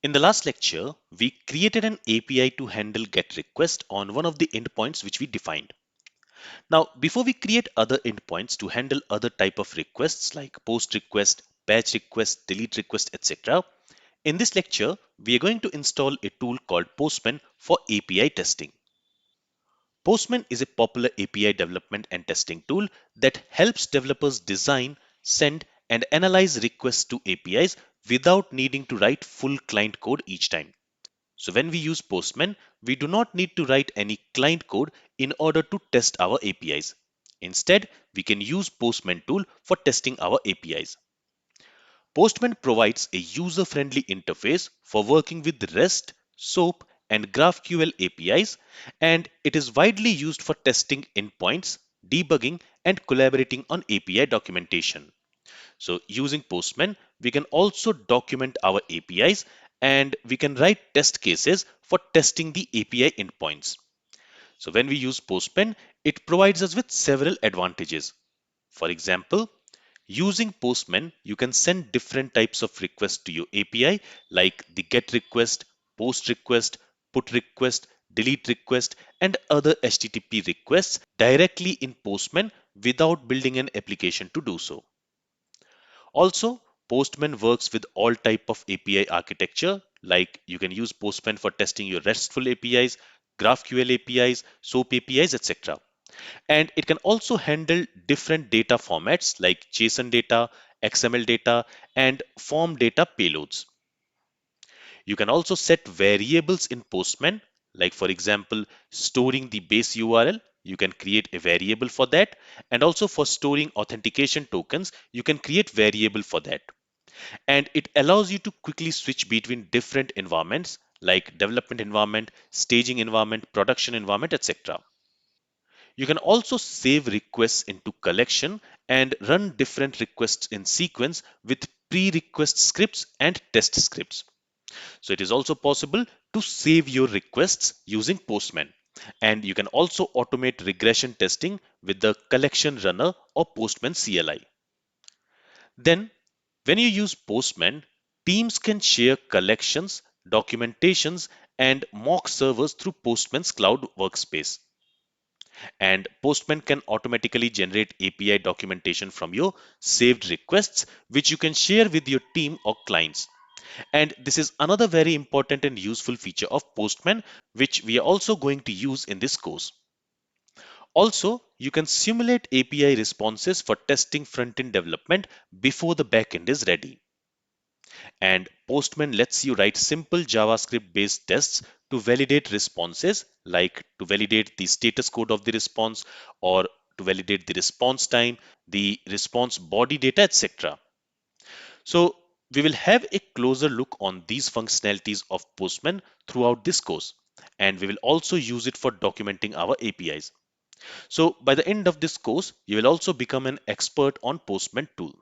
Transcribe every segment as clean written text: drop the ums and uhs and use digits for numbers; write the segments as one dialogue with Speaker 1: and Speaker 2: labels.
Speaker 1: In the last lecture, we created an API to handle GET request on one of the endpoints which we defined. Now, before we create other endpoints to handle other type of requests like POST request, batch request, delete request, etc., in this lecture, we are going to install a tool called Postman for API testing. Postman is a popular API development and testing tool that helps developers design, send, and analyze requests to APIs without needing to write full client code each time. So when we use Postman, we do not need to write any client code in order to test our APIs. Instead, we can use Postman tool for testing our APIs. Postman provides a user-friendly interface for working with REST, SOAP, and GraphQL APIs, and it is widely used for testing endpoints, debugging, and collaborating on API documentation. So using Postman, we can also document our APIs and we can write test cases for testing the API endpoints. So when we use Postman, it provides us with several advantages. For example, using Postman, you can send different types of requests to your API like the GET request, POST request, PUT request, delete request, and other HTTP requests directly in Postman without building an application to do so. Also, Postman works with all type of API architecture, like you can use Postman for testing your RESTful APIs, GraphQL APIs, SOAP APIs, etc. And it can also handle different data formats like JSON data, XML data, and form data payloads. You can also set variables in Postman, like for example, storing the base URL. You can create a variable for that. And also for storing authentication tokens, you can create variable for that. And it allows you to quickly switch between different environments like development environment, staging environment, production environment, etc. You can also save requests into collection and run different requests in sequence with pre-request scripts and test scripts. So it is also possible to save your requests using Postman. And you can also automate regression testing with the collection runner or Postman CLI. Then, when you use Postman, teams can share collections, documentations, and mock servers through Postman's cloud workspace. And Postman can automatically generate API documentation from your saved requests, which you can share with your team or clients. And this is another very important and useful feature of Postman, which we are also going to use in this course. Also, you can simulate API responses for testing front-end development before the backend is ready. And Postman lets you write simple JavaScript-based tests to validate responses, like to validate the status code of the response or to validate the response time, the response body data, etc. So we will have a closer look on these functionalities of Postman throughout this course, and we will also use it for documenting our APIs. So by the end of this course, you will also become an expert on Postman tool.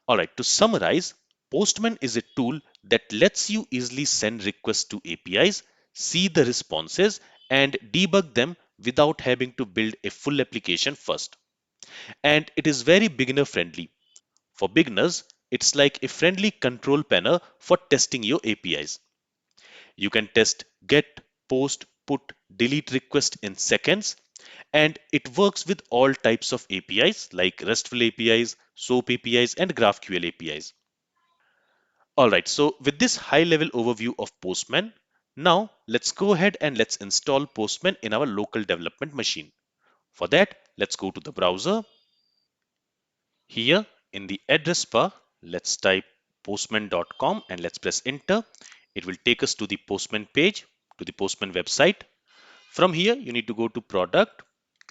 Speaker 1: Alright, to summarize, Postman is a tool that lets you easily send requests to APIs, see the responses, and debug them without having to build a full application first. And it is very beginner friendly. For beginners, it's like a friendly control panel for testing your APIs. You can test GET, POST, PUT, delete request in seconds, and it works with all types of APIs like RESTful APIs, SOAP APIs, and GraphQL APIs. Alright, so with this high level overview of Postman, now let's go ahead and let's install Postman in our local development machine. For that, let's go to the browser. Here in the address bar, let's type postman.com and let's press enter. It will take us to the Postman page, to the Postman website. From here, you need to go to product,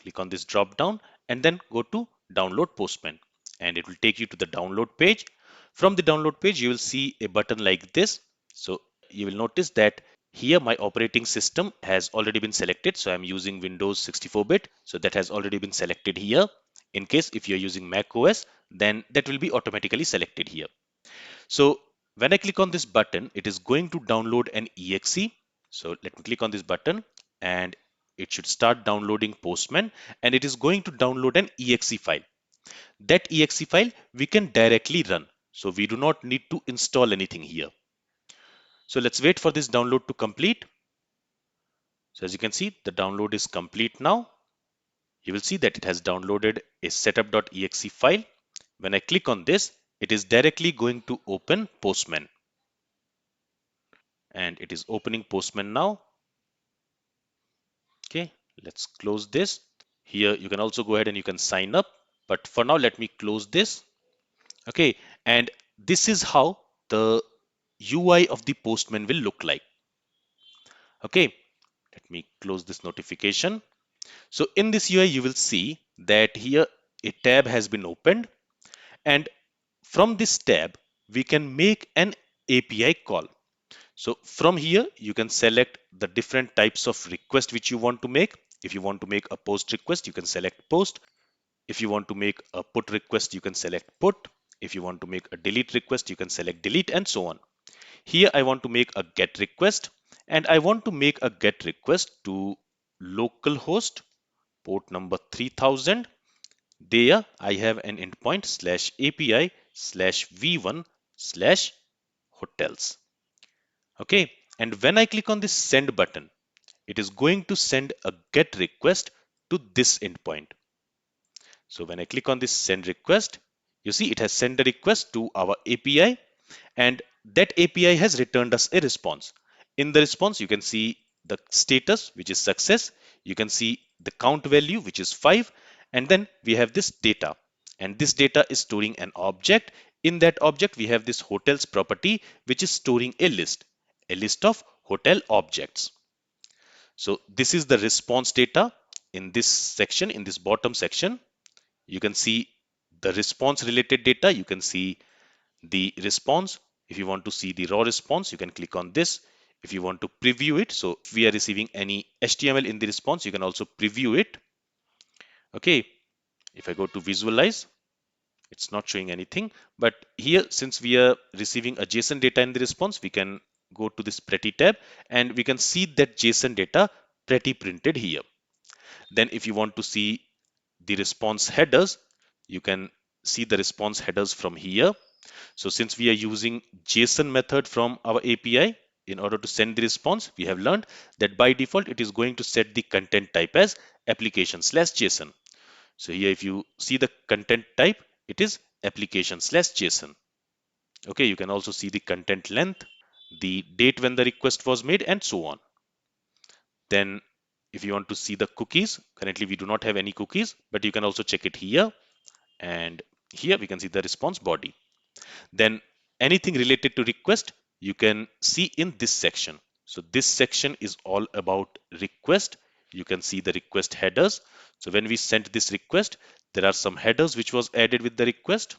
Speaker 1: click on this drop down, and then go to download Postman. And it will take you to the download page. From the download page, you will see a button like this. So you will notice that here my operating system has already been selected. So I'm using Windows 64-bit. So that has already been selected here. In case if you're using Mac OS, then that will be automatically selected here. So when I click on this button, it is going to download an exe. So let me click on this button and it should start downloading Postman, and it is going to download an exe file. That exe file we can directly run. So we do not need to install anything here. So let's wait for this download to complete. So as you can see, the download is complete now. You will see that it has downloaded a setup.exe file. When I click on this, it is directly going to open Postman. And it is opening Postman now. Okay, let's close this. Here you can also go ahead and you can sign up. But for now, let me close this. Okay, and this is how the UI of the Postman will look like. Okay, let me close this notification. So in this UI, you will see that here a tab has been opened, and from this tab, we can make an API call. So from here, you can select the different types of request which you want to make. If you want to make a post request, you can select post. If you want to make a put request, you can select put. If you want to make a delete request, you can select delete, and so on. Here I want to make a get request, and I want to make a get request to localhost port number 3000. There I have an endpoint slash API slash v1 slash hotels. Okay, and when I click on this send button, it is going to send a get request to this endpoint. So when I click on this send request, you see it has sent a request to our API, and that API has returned us a response. In the response, you can see the status, which is success. You can see the count value, which is 5. And then we have this data. And this data is storing an object. In that object, we have this hotels property, which is storing a list of hotel objects. So this is the response data in this section, in this bottom section. You can see the response related data. You can see the response. If you want to see the raw response, you can click on this. If you want to preview it, so if we are receiving any HTML in the response, you can also preview it. Okay, if I go to visualize, it's not showing anything. But here, since we are receiving a JSON data in the response, we can go to this pretty tab and we can see that JSON data pretty printed here. Then if you want to see the response headers, you can see the response headers from here. So since we are using JSON method from our API in order to send the response, we have learned that by default it is going to set the content type as application/JSON. So here if you see the content type, it is application/JSON. Okay, you can also see the content length, the date when the request was made, and so on. Then if you want to see the cookies, currently we do not have any cookies, but you can also check it here. And here we can see the response body. Then anything related to request, you can see in this section. So this section is all about request. You can see the request headers. So when we sent this request, there are some headers which was added with the request,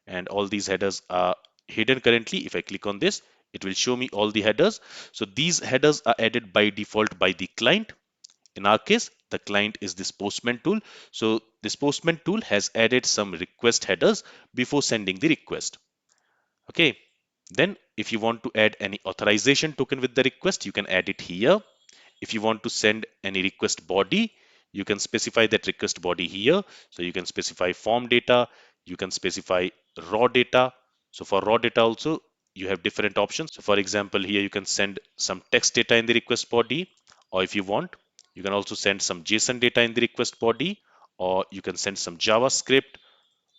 Speaker 1: and all these headers are hidden currently. If I click on this, it will show me all the headers. So these headers are added by default by the client. In our case, the client is this Postman tool. So this Postman tool has added some request headers before sending the request. Okay, then if you want to add any authorization token with the request, you can add it here. If you want to send any request body, you can specify that request body here. So you can specify form data, you can specify raw data. So for raw data also, you have different options. So for example, here you can send some text data in the request body, or if you want, you can also send some JSON data in the request body, or you can send some JavaScript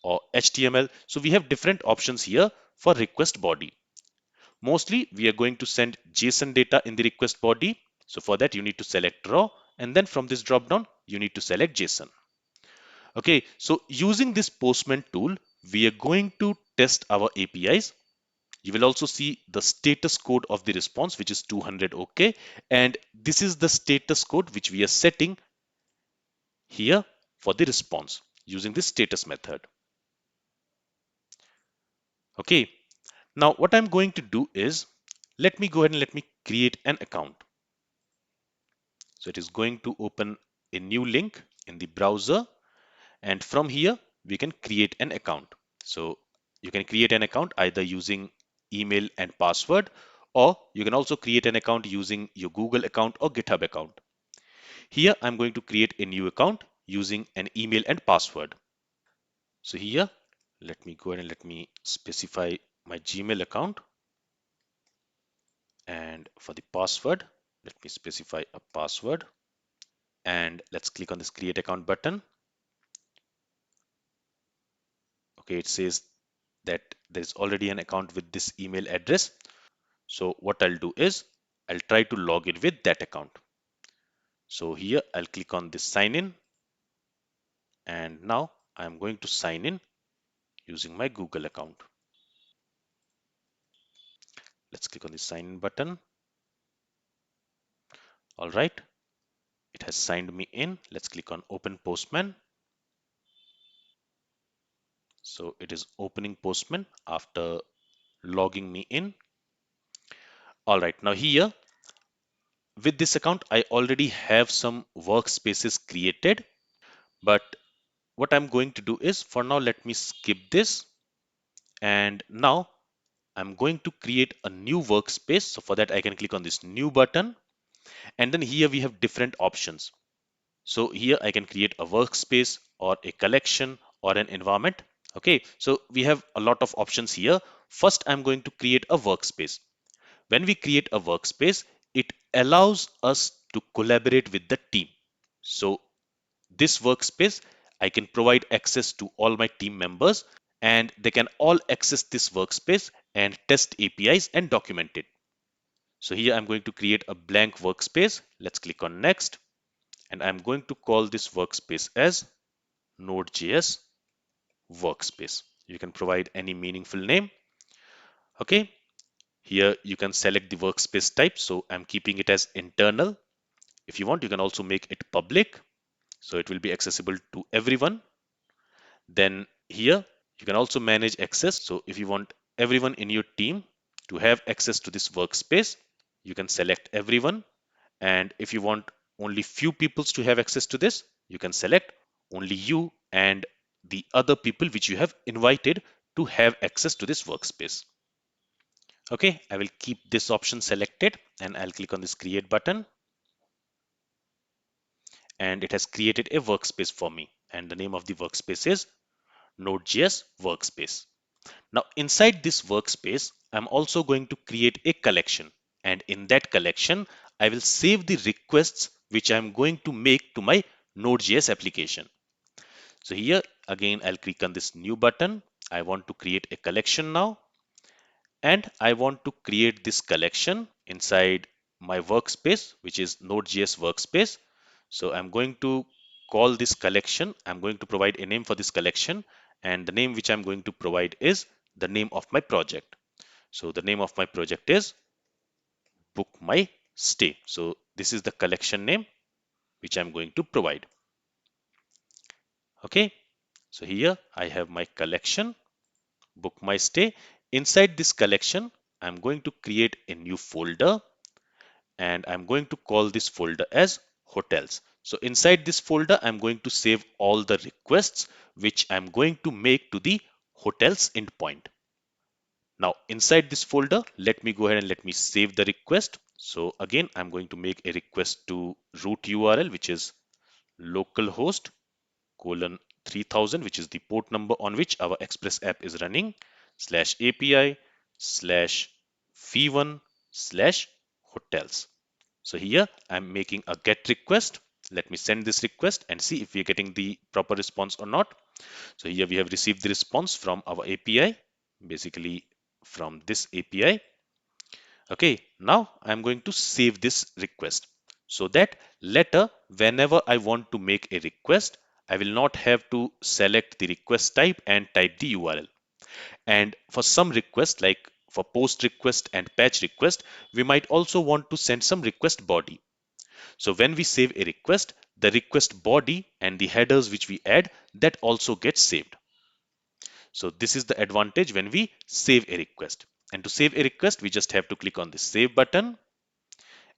Speaker 1: or HTML. So we have different options here for request body. Mostly we are going to send JSON data in the request body. So for that you need to select raw, and then from this drop down you need to select JSON. Okay, so using this Postman tool, we are going to test our APIs. You will also see the status code of the response, which is 200 OK. And this is the status code which we are setting here for the response using this status method. Okay, now what I'm going to do is, let me go ahead and let me create an account. So it is going to open a new link in the browser, and from here we can create an account. So you can create an account either using email and password, or you can also create an account using your Google account or GitHub account. Here I'm going to create a new account using an email and password. So here, let me go ahead and let me specify my Gmail account. And for the password, let me specify a password. And let's click on this create account button. Okay, it says that there is already an account with this email address. So what I'll do is I'll try to log in with that account. So here I'll click on this sign in, and now I'm going to sign in using my Google account. Let's click on the sign in button. All right, it has signed me in. Let's click on open Postman. So it is opening Postman after logging me in. All right, now here with this account, I already have some workspaces created, but what I'm going to do is for now, let me skip this. And now I'm going to create a new workspace. So for that, I can click on this new button. And then here we have different options. So here I can create a workspace or a collection or an environment. Okay, so we have a lot of options here. First, I'm going to create a workspace. When we create a workspace, it allows us to collaborate with the team. So this workspace, I can provide access to all my team members, and they can all access this workspace and test APIs and document it. So here I'm going to create a blank workspace. Let's click on next, and I'm going to call this workspace as NodeJS workspace. You can provide any meaningful name. Okay, here you can select the workspace type. So I'm keeping it as internal. If you want, you can also make it public. So it will be accessible to everyone. Then here you can also manage access. So if you want everyone in your team to have access to this workspace, you can select everyone. And if you want only few peoples to have access to this, you can select only you and the other people which you have invited to have access to this workspace. Okay, I will keep this option selected and I'll click on this create button, and it has created a workspace for me. And the name of the workspace is Node.js workspace. Now inside this workspace, I'm also going to create a collection, and in that collection, I will save the requests which I'm going to make to my Node.js application. So here again, I'll click on this new button. I want to create a collection now, and I want to create this collection inside my workspace, which is Node.js workspace. So I'm going to call this collection. I'm going to provide a name for this collection, and the name which I'm going to provide is the name of my project. So the name of my project is Book My Stay. So this is the collection name which I'm going to provide. Okay. So here I have my collection, Book My Stay. Inside this collection, I'm going to create a new folder, and I'm going to call this folder as hotels. So inside this folder, I'm going to save all the requests which I'm going to make to the hotels endpoint. Now inside this folder, let me go ahead and let me save the request. So again, I'm going to make a request to root URL, which is localhost colon 3000, which is the port number on which our Express app is running, slash API slash v1 slash hotels. So here I'm making a get request. Let me send this request and see if we're getting the proper response or not. So here we have received the response from our API, basically from this API. Okay, now I'm going to save this request so that later, whenever I want to make a request, I will not have to select the request type and type the URL. And for some requests, like for post request and patch request, we might also want to send some request body. So when we save a request, the request body and the headers which we add, that also gets saved. So this is the advantage when we save a request. And to save a request, we just have to click on the save button.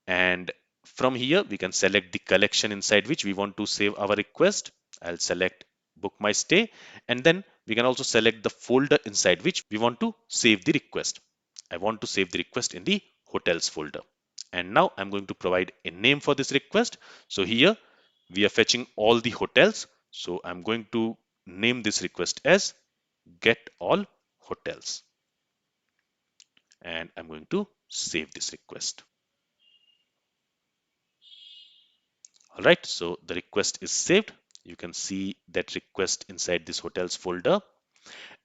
Speaker 1: And from here, we can select the collection inside which we want to save our request. I'll select Book My Stay. And then we can also select the folder inside which we want to save the request. I want to save the request in the hotels folder. And now I'm going to provide a name for this request. So here we are fetching all the hotels. So I'm going to name this request as Get All Hotels. and I'm going to save this request. All right, so the request is saved. You can see that request inside this hotels folder.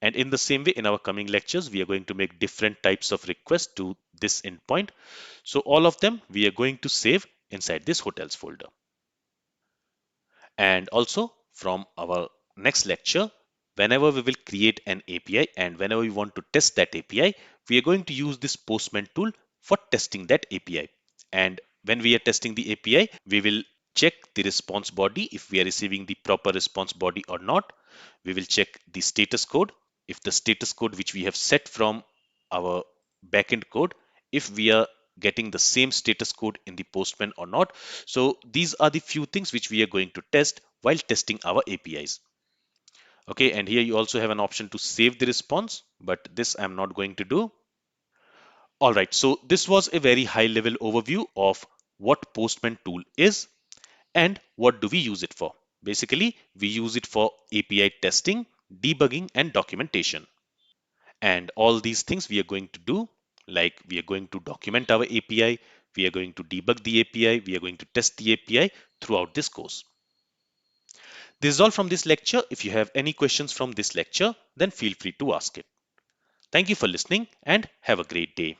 Speaker 1: And in the same way, in our coming lectures, we are going to make different types of requests to this endpoint. So all of them we are going to save inside this hotels folder. And also from our next lecture, whenever we will create an API and whenever we want to test that API, we are going to use this Postman tool for testing that API. And when we are testing the API, we will check the response body if we are receiving the proper response body or not. We will check the status code. If the status code which we have set from our backend code, if we are getting the same status code in the Postman or not. So these are the few things which we are going to test while testing our APIs. Okay, and here you also have an option to save the response, but this I'm not going to do. All right, so this was a very high level overview of what Postman tool is and what do we use it for. Basically, we use it for API testing, debugging, and documentation. And all these things we are going to do, like we are going to document our API, we are going to debug the API, we are going to test the API throughout this course. This is all from this lecture. If you have any questions from this lecture, then feel free to ask it. Thank you for listening and have a great day.